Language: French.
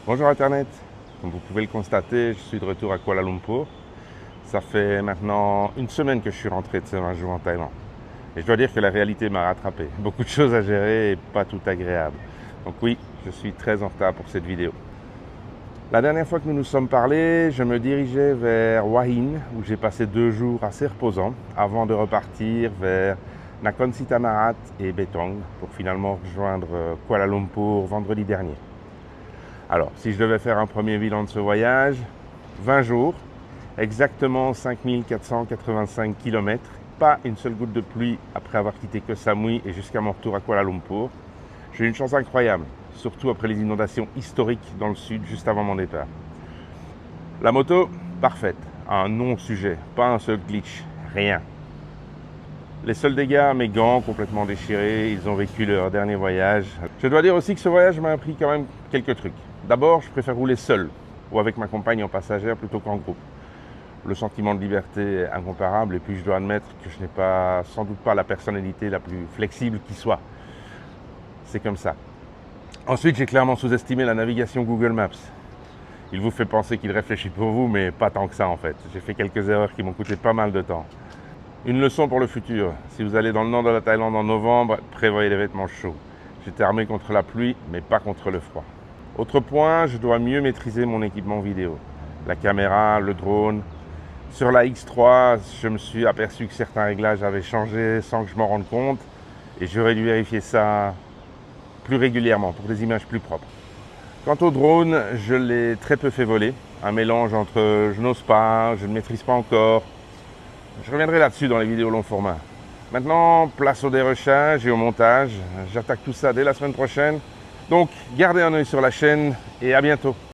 Bonjour Internet, comme vous pouvez le constater, je suis de retour à Kuala Lumpur. Ça fait maintenant une semaine que je suis rentré de ces 20 jours en Thaïlande. Et je dois dire que la réalité m'a rattrapé. Beaucoup de choses à gérer et pas tout agréable. Donc oui, je suis très en retard pour cette vidéo. La dernière fois que nous nous sommes parlé, je me dirigeais vers Hua Hin, où j'ai passé 2 jours assez reposants, avant de repartir vers Nakhon Si Thammarat et Betong, pour finalement rejoindre Kuala Lumpur vendredi dernier. Alors, si je devais faire un premier bilan de ce voyage, 20 jours, exactement 5485 km, pas une seule goutte de pluie après avoir quitté Koh Samui et jusqu'à mon retour à Kuala Lumpur. J'ai eu une chance incroyable, surtout après les inondations historiques dans le sud juste avant mon départ. La moto, parfaite, un non-sujet, pas un seul glitch, rien. Les seuls dégâts, mes gants complètement déchirés, ils ont vécu leur dernier voyage. Je dois dire aussi que ce voyage m'a appris quand même quelques trucs. D'abord, je préfère rouler seul ou avec ma compagne en passagère plutôt qu'en groupe. Le sentiment de liberté est incomparable et puis je dois admettre que je n'ai sans doute pas la personnalité la plus flexible qui soit. C'est comme ça. Ensuite, j'ai clairement sous-estimé la navigation Google Maps. Il vous fait penser qu'il réfléchit pour vous, mais pas tant que ça en fait. J'ai fait quelques erreurs qui m'ont coûté pas mal de temps. Une leçon pour le futur. Si vous allez dans le nord de la Thaïlande en novembre, prévoyez des vêtements chauds. J'étais armé contre la pluie, mais pas contre le froid. Autre point, je dois mieux maîtriser mon équipement vidéo. La caméra, le drone. Sur la X3, je me suis aperçu que certains réglages avaient changé sans que je m'en rende compte. Et j'aurais dû vérifier ça plus régulièrement pour des images plus propres. Quant au drone, je l'ai très peu fait voler. Un mélange entre je n'ose pas, je ne maîtrise pas encore. Je reviendrai là-dessus dans les vidéos long format. Maintenant, place au dérochage et au montage. J'attaque tout ça dès la semaine prochaine. Donc, gardez un œil sur la chaîne et à bientôt.